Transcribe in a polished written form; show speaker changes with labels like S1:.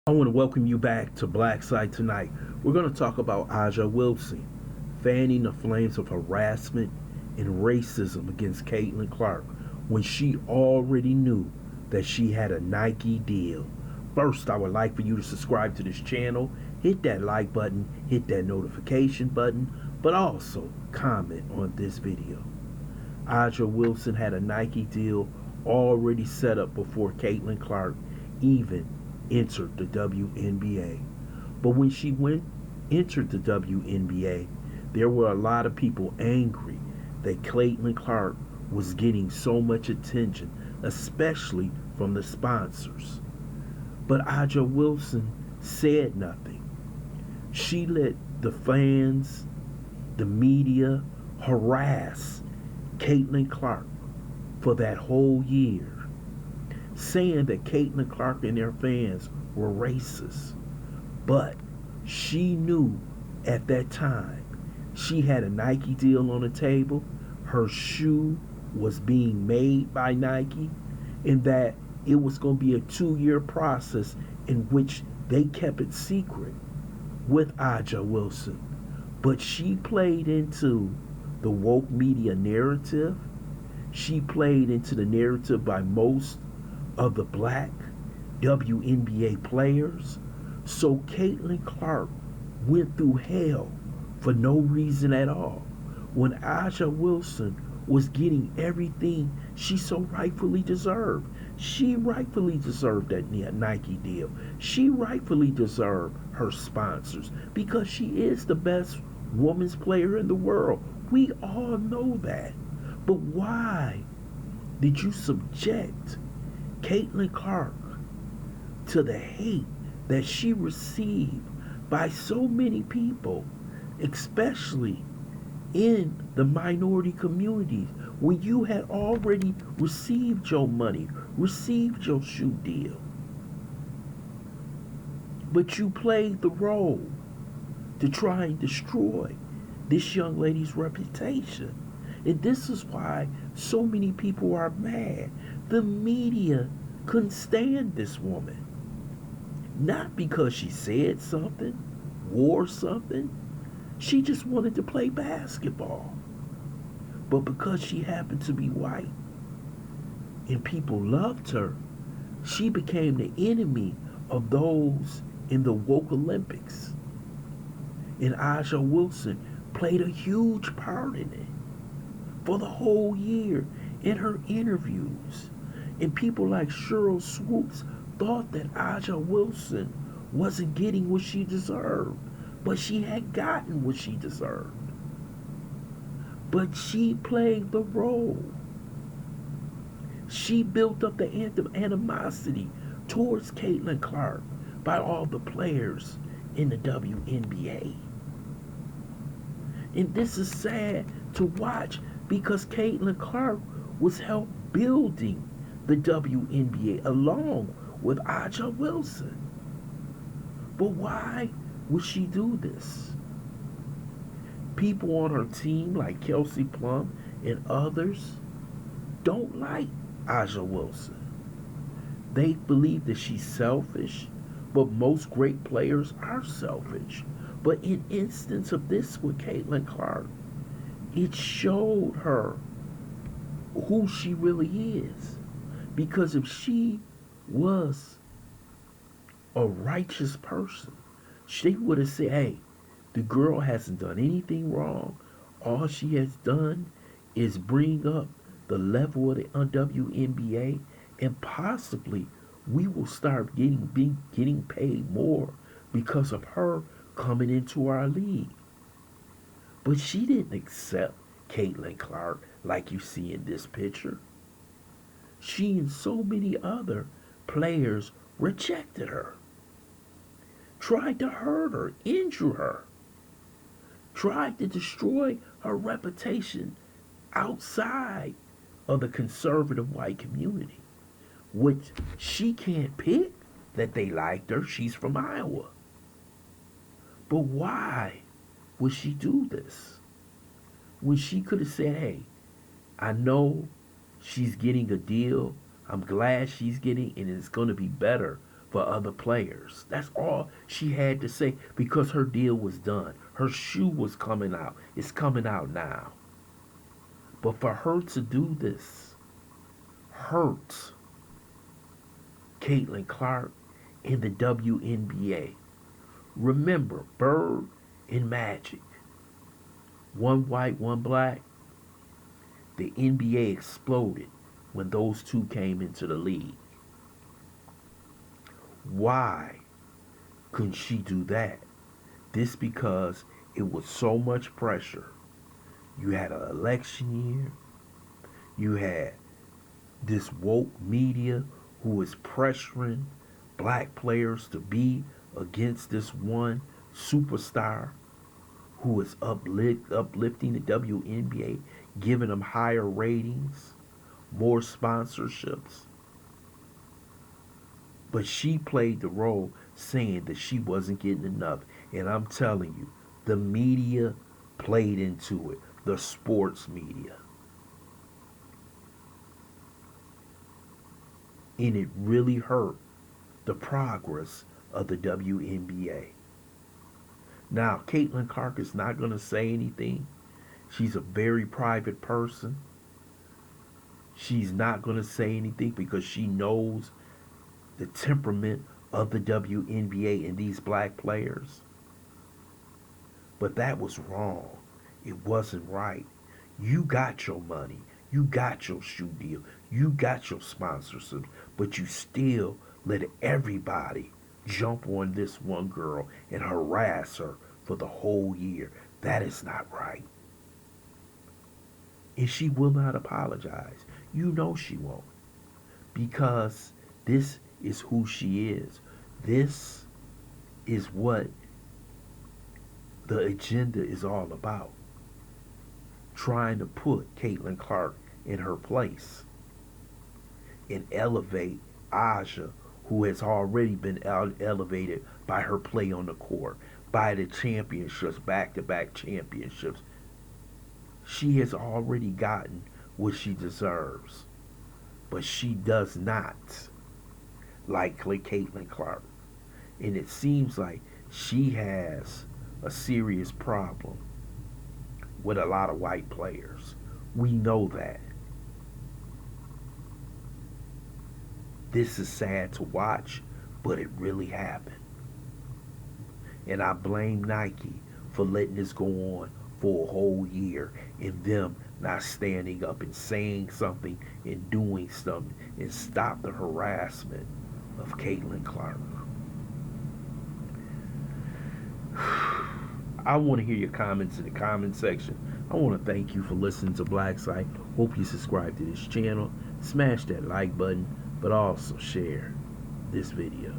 S1: I want to welcome you back to BLACKSITE tonight. We're going to talk about Aja Wilson fanning the flames of harassment and racism against Caitlin Clark when she already knew that she had a Nike deal. First, I would like for you to subscribe to this channel, hit that like button, hit that notification button, but also comment on this video. Aja Wilson had a Nike deal already set up before Caitlin Clark even entered the WNBA. But when she entered the WNBA, there were a lot of people angry that Caitlin Clark was getting so much attention, especially from the sponsors. But Aja Wilson said nothing. She let the fans, the media, harass Caitlin Clark for that whole year, saying that Caitlin Clark and their fans were racist. But she knew at that time she had a Nike deal on the table. Her shoe was being made by Nike, and that it was going to be a 2-year process in which they kept it secret with Aja Wilson. But she played into the woke media narrative. She played into the narrative by most of the black WNBA players. So Caitlin Clark went through hell for no reason at all when Aja Wilson was getting everything she so rightfully deserved. She rightfully deserved that Nike deal. She rightfully deserved her sponsors because she is the best women's player in the world. We all know that. But why did you subject Caitlin Clark to the hate that she received by so many people, especially in the minority communities, when you had already received your money, received your shoe deal? But you played the role to try and destroy this young lady's reputation. And this is why so many people are mad. The media couldn't stand this woman. Not because she said something, wore something. She just wanted to play basketball. But because she happened to be white and people loved her, she became the enemy of those in the woke Olympics. And Aja Wilson played a huge part in it for the whole year in her interviews. And people like Cheryl Swoops thought that Aja Wilson wasn't getting what she deserved. But she had gotten what she deserved. But she played the role. She built up the animosity towards Caitlin Clark by all the players in the WNBA. And this is sad to watch because Caitlin Clark was helped building the WNBA along with Aja Wilson. But why would she do this? People on her team like Kelsey Plum and others don't like Aja Wilson. They believe that she's selfish, but most great players are selfish. But in instance of this with Caitlin Clark, it showed her who she really is. Because if she was a righteous person, she would have said, hey, the girl hasn't done anything wrong. All she has done is bring up the level of the WNBA, and possibly we will start getting paid more because of her coming into our league. But she didn't accept Caitlin Clark like you see in this picture. She and so many other players rejected her, tried to hurt her, injure her, tried to destroy her reputation outside of the conservative white community, which she can't pick that they liked her. She's from Iowa. But why would she do this when she could have said, hey, I know she's getting a deal. I'm glad she's getting, and it's going to be better for other players. That's all she had to say because her deal was done. Her shoe was coming out. It's coming out now. But for her to do this hurts Caitlin Clark in the WNBA. Remember, Bird and Magic. One white, one black. The NBA exploded when those two came into the league. Why couldn't she do that? This because it was so much pressure. You had an election year. You had this woke media who was pressuring black players to be against this one superstar who is uplifting the WNBA, giving them higher ratings, more sponsorships. But she played the role saying that she wasn't getting enough. And I'm telling you, the media played into it. The sports media. And it really hurt the progress of the WNBA. Now, Caitlin Clark is not going to say anything. She's a very private person. She's not going to say anything because she knows the temperament of the WNBA and these black players. But that was wrong. It wasn't right. You got your money. You got your shoe deal. You got your sponsorship. But you still let everybody jump on this one girl and harass her for the whole year. That is not right. And she will not apologize. You know she won't. Because this is who she is. This is what the agenda is all about. Trying to put Caitlin Clark in her place and elevate Aja, who has already been elevated by her play on the court, by the championships, back-to-back championships. She has already gotten what she deserves. But she does not like Caitlin Clark. And it seems like she has a serious problem with a lot of white players. We know that. This is sad to watch, but it really happened. And I blame Nike for letting this go on for a whole year and them not standing up and saying something and doing something and stop the harassment of Caitlin Clark. I want to hear your comments in the comment section. I want to thank you for listening to BLACKSITE. Hope you subscribe to this channel. Smash that like button, but also share this video.